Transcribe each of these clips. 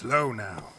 Slow now.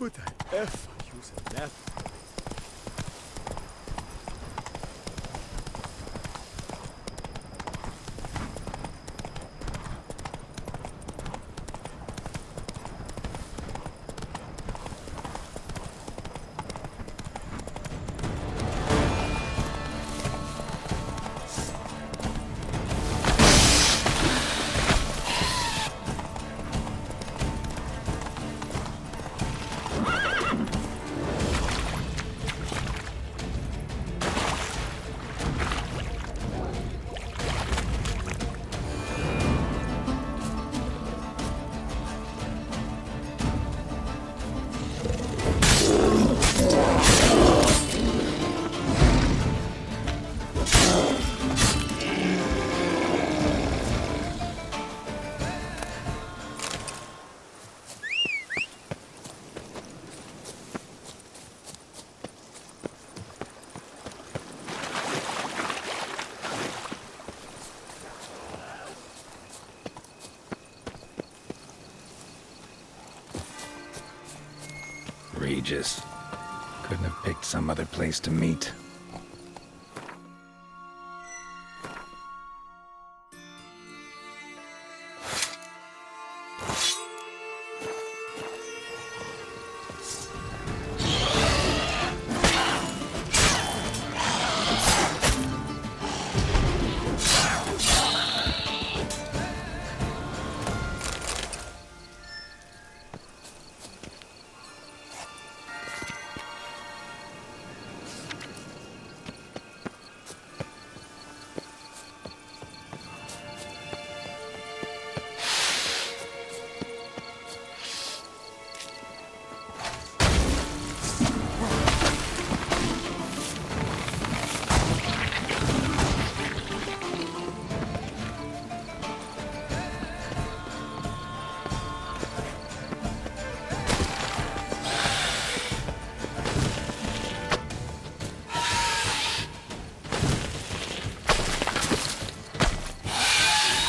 Could I ever use a nap? Outrageous. Couldn't have picked some other place to meet.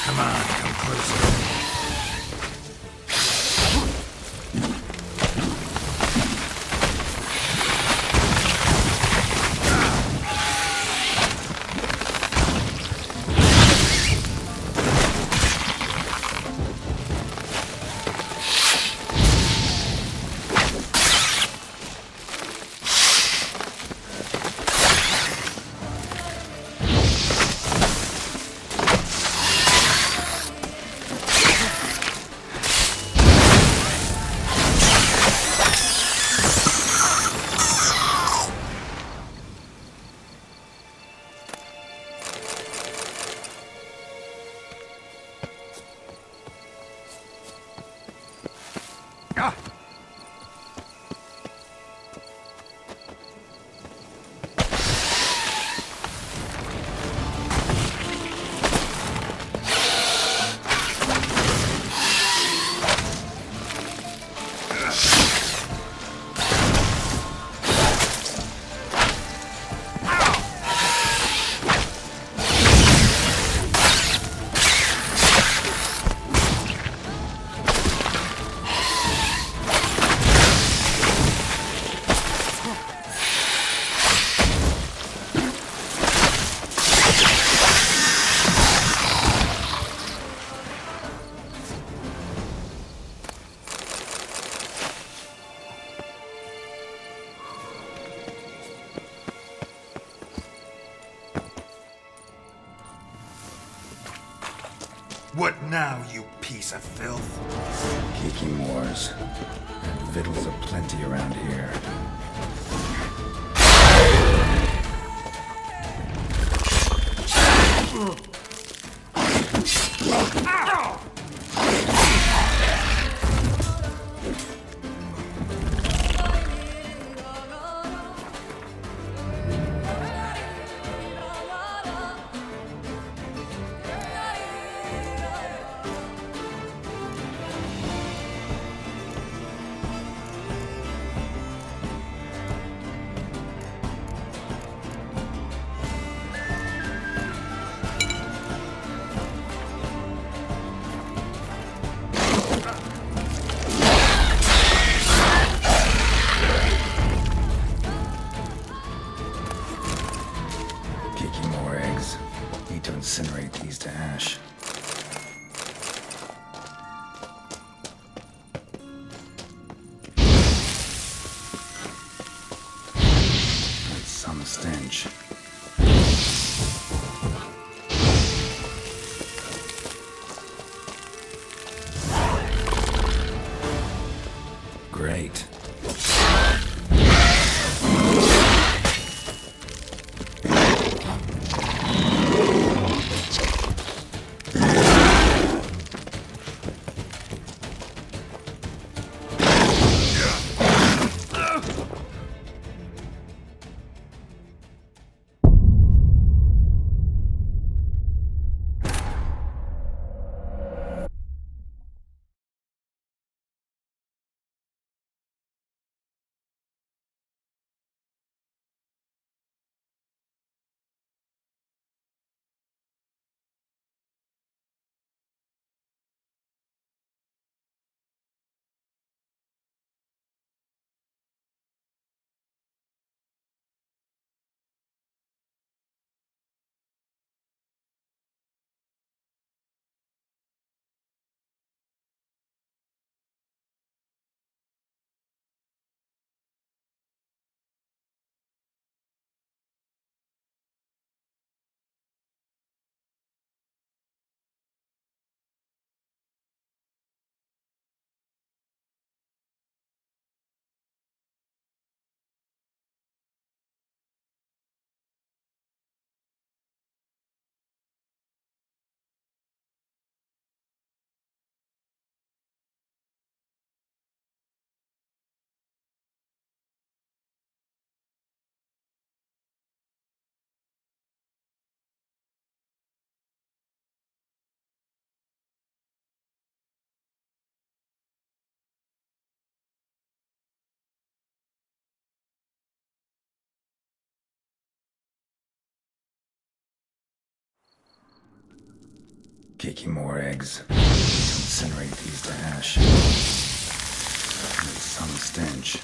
Come on, come closer. What now, you piece of filth? Kikimores. And victuals aplenty around here. More eggs. Need to incinerate these to ash. That's some stench. Great. Kiki more eggs. Incinerate these to ash. There's some stench.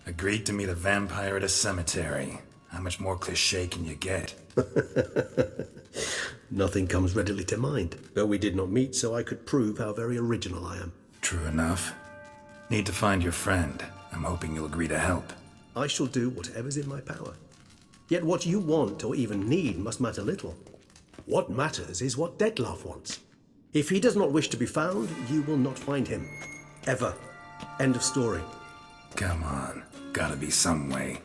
Agreed to meet a vampire at a cemetery. How much more cliché can you get? Nothing comes readily to mind, though we did not meet so I could prove how very original I am. True enough. Need to find your friend. I'm hoping you'll agree to help. I shall do whatever's in my power. Yet what you want or even need must matter little. What matters is what Dettlaff wants. If he does not wish to be found, you will not find him. Ever. End of story. Come on. Gotta be some way.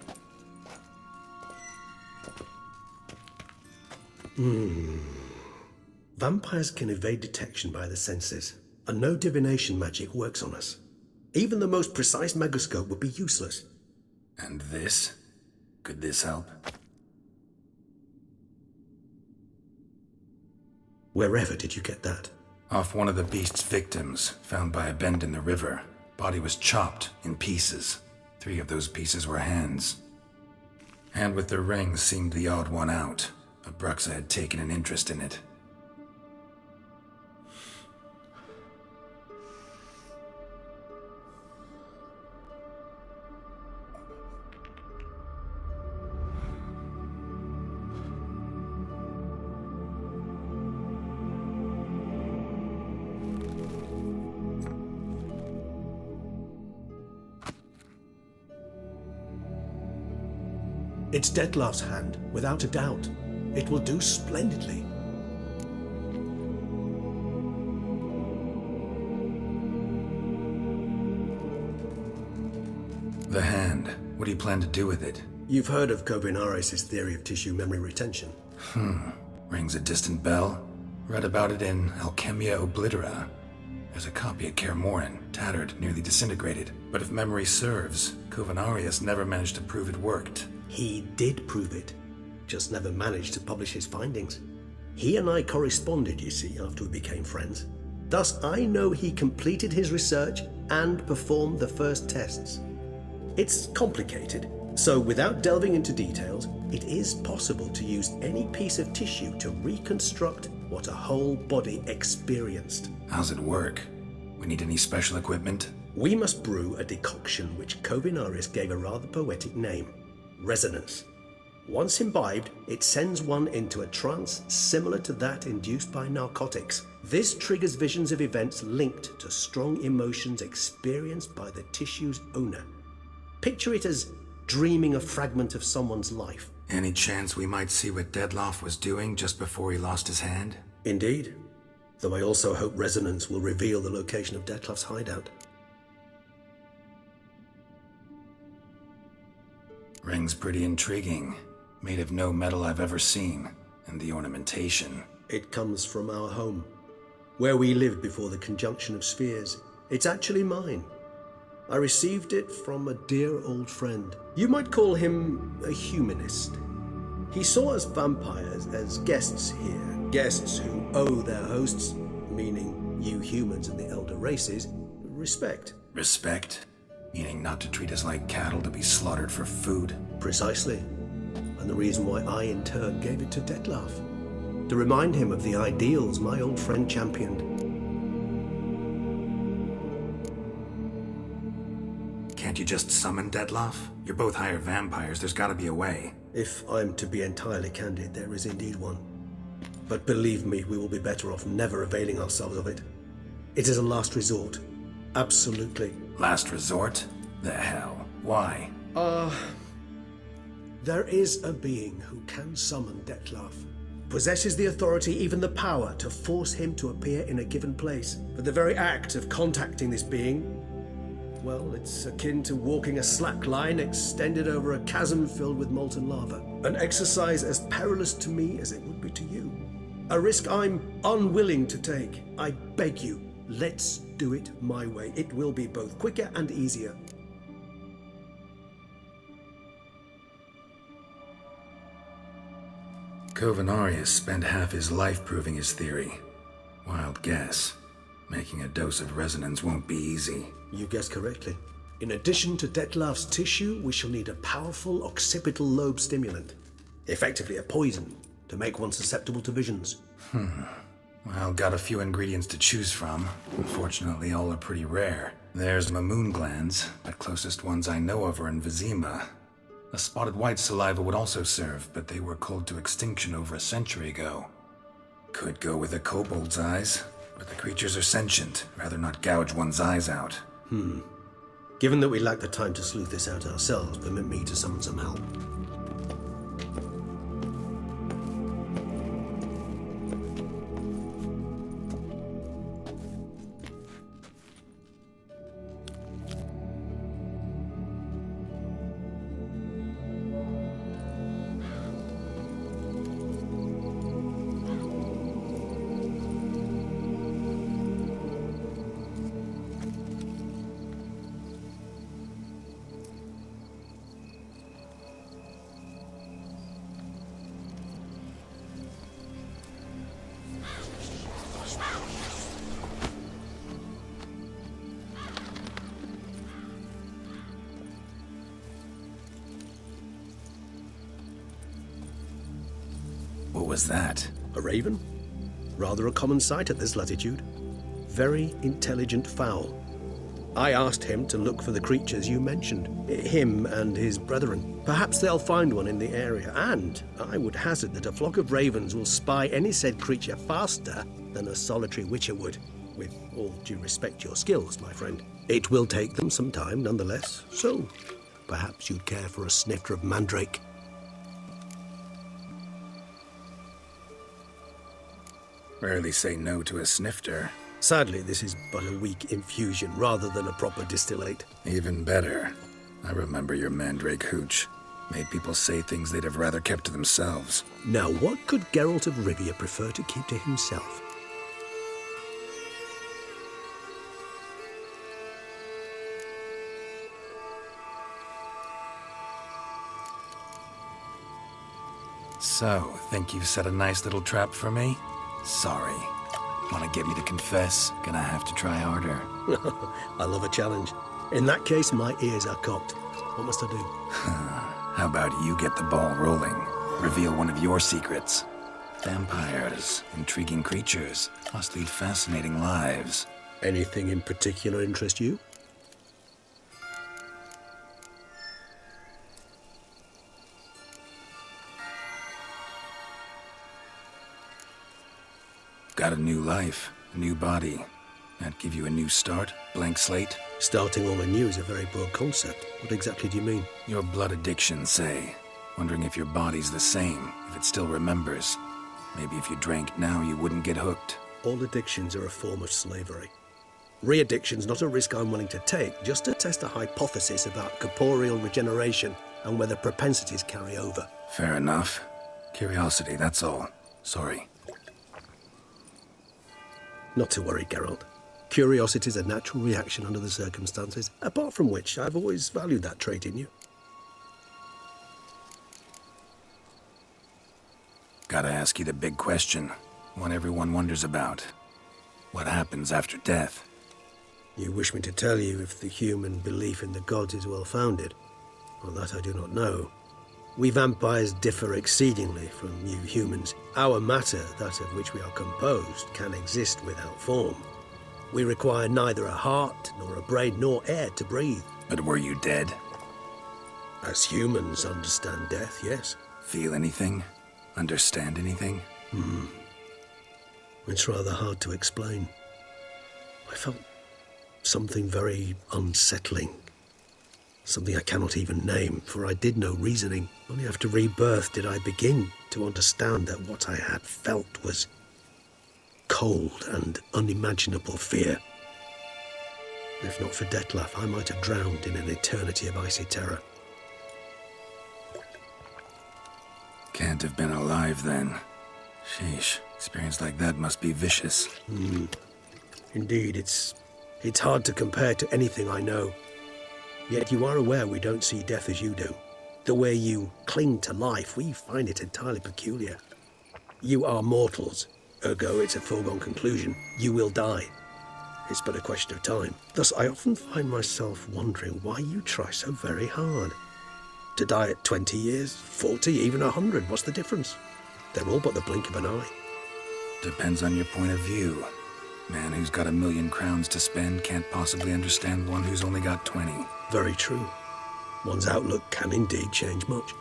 Vampires can evade detection by the senses, and no divination magic works on us. Even the most precise megascope would be useless. And this? Could this help? Wherever did you get that? Off one of the beast's victims, found by a bend in the river. Body was chopped in pieces. 3 of those pieces were hands. Hand with the ring seemed the odd one out, but Bruxa had taken an interest in it. It's Dettlaff's hand, without a doubt. It will do splendidly. The hand. What do you plan to do with it? You've heard of Kovinaris' theory of tissue memory retention. Rings a distant bell. Read about it in Alchemia Oblitera. There's a copy at Kaer Morhen, tattered, nearly disintegrated. But if memory serves, Kovinaris never managed to prove it worked. He did prove it, just never managed to publish his findings. He and I corresponded, you see, after we became friends. Thus, I know he completed his research and performed the first tests. It's complicated, so without delving into details, it is possible to use any piece of tissue to reconstruct what a whole body experienced. How's it work? We need any special equipment? We must brew a decoction which Kovinaris gave a rather poetic name. Resonance. Once imbibed, it sends one into a trance similar to that induced by narcotics. This triggers visions of events linked to strong emotions experienced by the tissue's owner. Picture it as dreaming a fragment of someone's life. Any chance we might see what Dettlaff was doing just before he lost his hand? Indeed. Though I also hope resonance will reveal the location of Dettlaff's hideout. Ring's pretty intriguing. Made of no metal I've ever seen. And the ornamentation. It comes from our home, where we lived before the conjunction of spheres. It's actually mine. I received it from a dear old friend. You might call him a humanist. He saw us vampires as guests here, guests who owe their hosts, meaning you humans and the elder races, respect. Respect? Meaning not to treat us like cattle to be slaughtered for food. Precisely. And the reason why I, in turn, gave it to Dettlaff. To remind him of the ideals my old friend championed. Can't you just summon Dettlaff? You're both higher vampires, there's gotta be a way. If I'm to be entirely candid, there is indeed one. But believe me, we will be better off never availing ourselves of it. It is a last resort. Absolutely. Last resort? The hell? Why? There is a being who can summon Dettlaff. Possesses the authority, even the power, to force him to appear in a given place. But the very act of contacting this being, well, it's akin to walking a slack line extended over a chasm filled with molten lava. An exercise as perilous to me as it would be to you. A risk I'm unwilling to take. I beg you, let's do it my way. It will be both quicker and easier. Covenarius spent half his life proving his theory. Wild guess. Making a dose of resonance won't be easy. You guessed correctly. In addition to Dettlaff's tissue, we shall need a powerful occipital lobe stimulant. Effectively a poison, to make one susceptible to visions. Well, got a few ingredients to choose from. Unfortunately, all are pretty rare. There's Mamoon glands, but closest ones I know of are in Vizima. A spotted white saliva would also serve, but they were culled to extinction over a century ago. Could go with a kobold's eyes, but the creatures are sentient. Rather not gouge one's eyes out. Given that we lack the time to sleuth this out ourselves, permit me to summon some help. What was that? A raven? Rather a common sight at this latitude. Very intelligent fowl. I asked him to look for the creatures you mentioned. Him and his brethren. Perhaps they'll find one in the area, and I would hazard that a flock of ravens will spy any said creature faster than a solitary witcher would. With all due respect to your skills, my friend. It will take them some time, nonetheless. So, perhaps you'd care for a snifter of mandrake. Rarely say no to a snifter. Sadly, this is but a weak infusion rather than a proper distillate. Even better. I remember your mandrake hooch. Made people say things they'd have rather kept to themselves. Now, what could Geralt of Rivia prefer to keep to himself? So, think you've set a nice little trap for me? Sorry. Want to get me to confess? Gonna have to try harder. I love a challenge. In that case, my ears are cocked. What must I do? How about you get the ball rolling? Reveal one of your secrets. Vampires, intriguing creatures, must lead fascinating lives. Anything in particular interest you? Got a new life, a new body. That give you a new start? Blank slate? Starting all anew is a very broad concept. What exactly do you mean? Your blood addiction, say. Wondering if your body's the same, if it still remembers. Maybe if you drank now, you wouldn't get hooked. All addictions are a form of slavery. Re-addiction's not a risk I'm willing to take, just to test a hypothesis about corporeal regeneration and whether propensities carry over. Fair enough. Curiosity, that's all. Sorry. Not to worry, Geralt. Curiosity is a natural reaction under the circumstances, apart from which I've always valued that trait in you. Gotta ask you the big question. One everyone wonders about. What happens after death? You wish me to tell you if the human belief in the gods is well founded? Well, that I do not know. We vampires differ exceedingly from you humans. Our matter, that of which we are composed, can exist without form. We require neither a heart, nor a brain, nor air to breathe. But were you dead? As humans understand death, yes. Feel anything? Understand anything? It's rather hard to explain. I felt something very unsettling. Something I cannot even name, for I did no reasoning. Only after rebirth did I begin to understand that what I had felt was cold and unimaginable fear. If not for Dettlaff, I might have drowned in an eternity of icy terror. Can't have been alive then. Sheesh, experience like that must be vicious. Indeed, it's hard to compare to anything I know. Yet you are aware we don't see death as you do. The way you cling to life, we find it entirely peculiar. You are mortals, ergo it's a foregone conclusion. You will die. It's but a question of time. Thus, I often find myself wondering why you try so very hard. To die at 20 years, 40, even 100, what's the difference? They're all but the blink of an eye. Depends on your point of view. Man who's got 1,000,000 crowns to spend can't possibly understand one who's only got 20. Very true. One's outlook can indeed change much.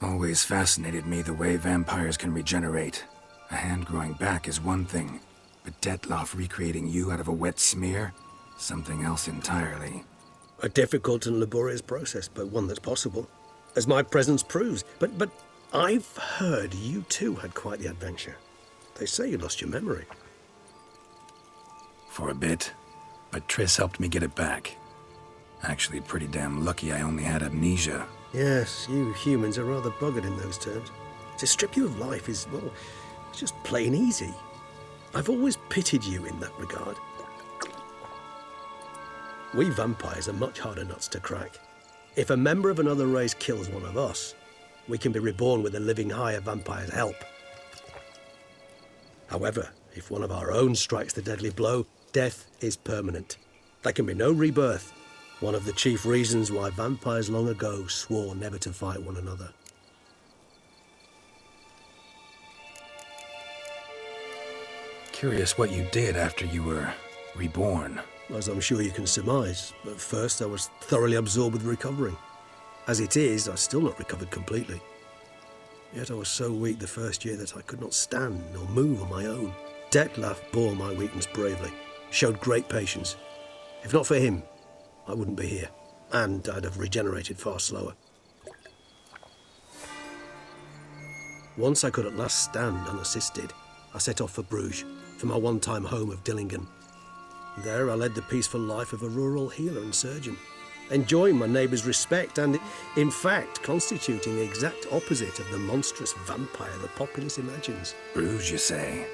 Always fascinated me the way vampires can regenerate. A hand growing back is one thing, but Dettlaff recreating you out of a wet smear? Something else entirely. A difficult and laborious process, but one that's possible, as my presence proves. But I've heard you too had quite the adventure. They say you lost your memory. For a bit, but Triss helped me get it back. Actually, pretty damn lucky I only had amnesia. Yes, you humans are rather buggered in those terms. To strip you of life is, well, it's just plain easy. I've always pitied you in that regard. We vampires are much harder nuts to crack. If a member of another race kills one of us, we can be reborn with a living higher vampire's help. However, if one of our own strikes the deadly blow, death is permanent. There can be no rebirth. One of the chief reasons why vampires long ago swore never to fight one another. Curious what you did after you were reborn. As I'm sure you can surmise, at first I was thoroughly absorbed with recovering. As it is, I've still not recovered completely. Yet I was so weak the first year that I could not stand nor move on my own. Dettlaff bore my weakness bravely, showed great patience. If not for him, I wouldn't be here, and I'd have regenerated far slower. Once I could at last stand unassisted, I set off for Bruges, for my one-time home of Dillingen. There I led the peaceful life of a rural healer and surgeon, enjoying my neighbours' respect and, in fact, constituting the exact opposite of the monstrous vampire the populace imagines. Bruges, you say?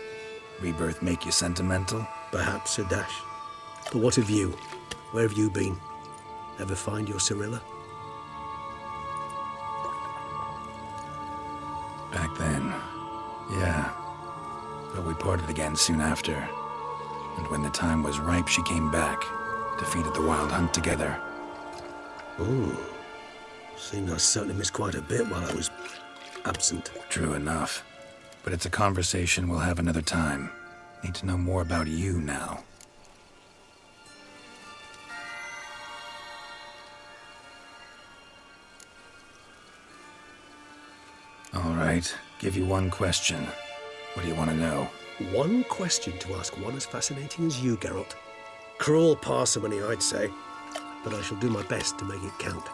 Rebirth make you sentimental? Perhaps a dash. But what of you? Where have you been? Ever find your Cyrilla? Back then, yeah. But we parted again soon after. And when the time was ripe, she came back. Defeated the Wild Hunt together. Oh. Seems I certainly missed quite a bit while I was absent. True enough. But it's a conversation we'll have another time. Need to know more about you now. All right, give you one question. What do you want to know? One question to ask one as fascinating as you, Geralt. Cruel parsimony, I'd say, but I shall do my best to make it count.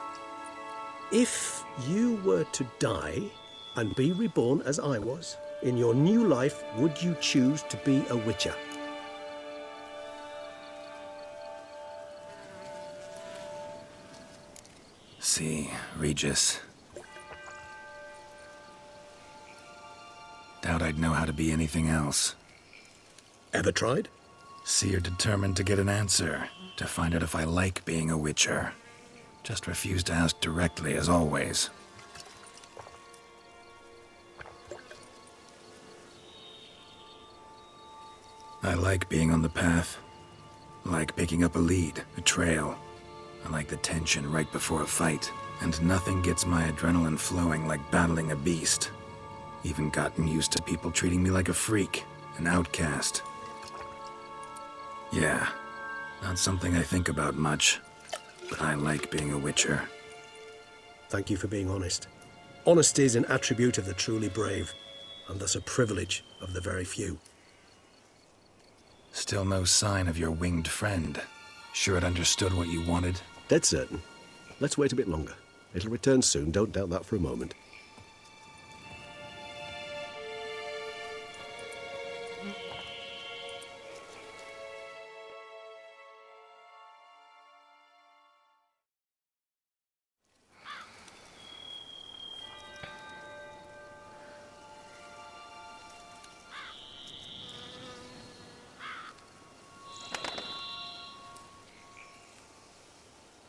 If you were to die and be reborn as I was, in your new life, would you choose to be a Witcher? See, Regis. Doubt I'd know how to be anything else. Ever tried? See, you're determined to get an answer, to find out if I like being a Witcher. Just refuse to ask directly, as always. I like being on the path. I like picking up a lead, a trail. I like the tension right before a fight. And nothing gets my adrenaline flowing like battling a beast. Even gotten used to people treating me like a freak, an outcast. Yeah, not something I think about much, but I like being a Witcher. Thank you for being honest. Honesty is an attribute of the truly brave, and thus a privilege of the very few. Still no sign of your winged friend. Sure it understood what you wanted? Dead certain. Let's wait a bit longer. It'll return soon, don't doubt that for a moment.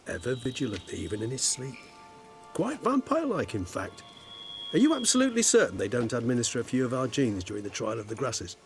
Ever vigilant, even in his sleep. Quite vampire-like, in fact. Are you absolutely certain they don't administer a few of our genes during the trial of the grasses?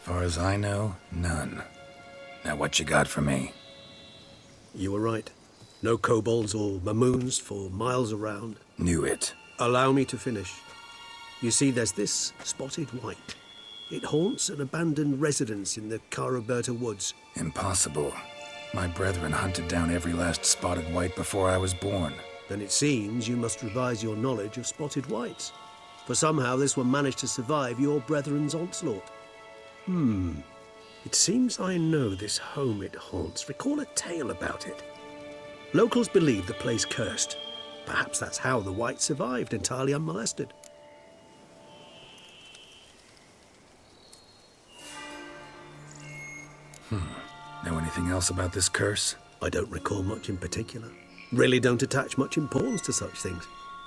Far as I know, none. Now what you got for me? You were right. No kobolds or mamoons for miles around. Knew it. Allow me to finish. You see, there's this spotted white. It haunts an abandoned residence in the Caraberta woods. Impossible. My brethren hunted down every last spotted white before I was born. Then it seems you must revise your knowledge of spotted whites. For somehow this one managed to survive your brethren's onslaught. It seems I know this home it haunts. Recall a tale about it. Locals believe the place cursed. Perhaps that's how the white survived entirely unmolested. Know anything else about this curse? I don't recall much in particular. Really don't attach much importance to such things.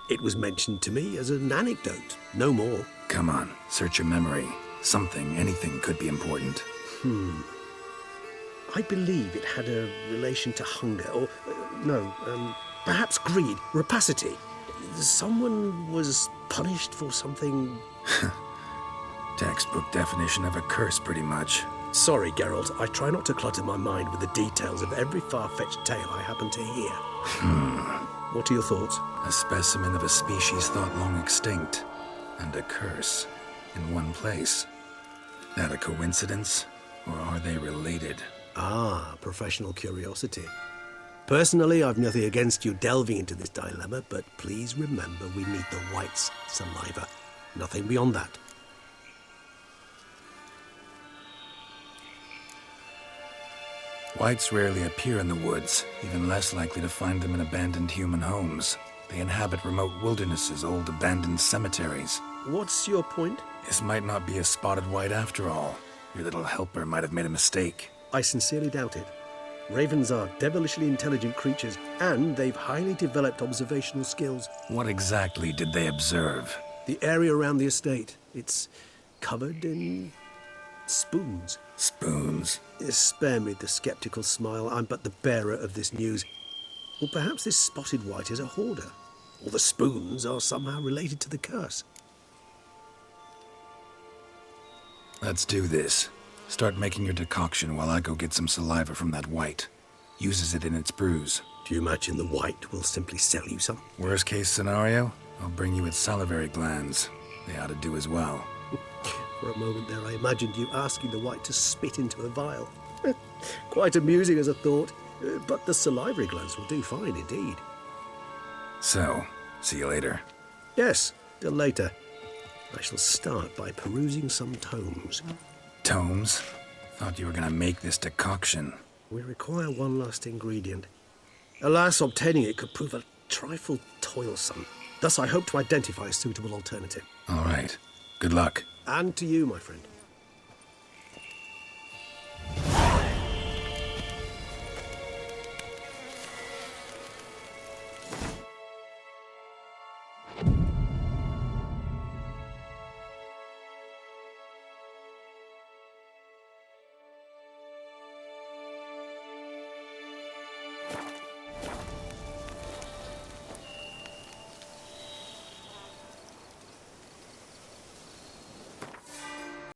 It was mentioned to me as an anecdote, no more. Come on, search your memory. Something, anything could be important. I believe it had a relation to hunger, or, perhaps greed, rapacity. Someone was punished for something... Textbook definition of a curse, pretty much. Sorry, Geralt, I try not to clutter my mind with the details of every far-fetched tale I happen to hear. What are your thoughts? A specimen of a species thought long extinct, and a curse in one place. That a coincidence, or are they related? Ah, professional curiosity. Personally, I've nothing against you delving into this dilemma, but please remember we need the white's saliva. Nothing beyond that. Whites rarely appear in the woods, even less likely to find them in abandoned human homes. They inhabit remote wildernesses, old abandoned cemeteries. What's your point? This might not be a spotted white after all. Your little helper might have made a mistake. I sincerely doubt it. Ravens are devilishly intelligent creatures, and they've highly developed observational skills. What exactly did they observe? The area around the estate, it's covered in spoons. Spoons? Spare me the skeptical smile. I'm but the bearer of this news. Or perhaps this spotted white is a hoarder. Or the spoons are somehow related to the curse. Let's do this. Start making your decoction while I go get some saliva from that white. Uses it in its brews. Do you imagine the white will simply sell you some? Worst case scenario, I'll bring you its salivary glands. They ought to do as well. For a moment there, I imagined you asking the white to spit into a vial. Quite amusing as a thought, but the salivary glands will do fine indeed. So, see you later. Yes, till later. I shall start by perusing some tomes. Tomes? Thought you were gonna make this decoction. We require one last ingredient. Alas, obtaining it could prove a trifle toilsome. Thus, I hope to identify a suitable alternative. All right. Good luck. And to you, my friend.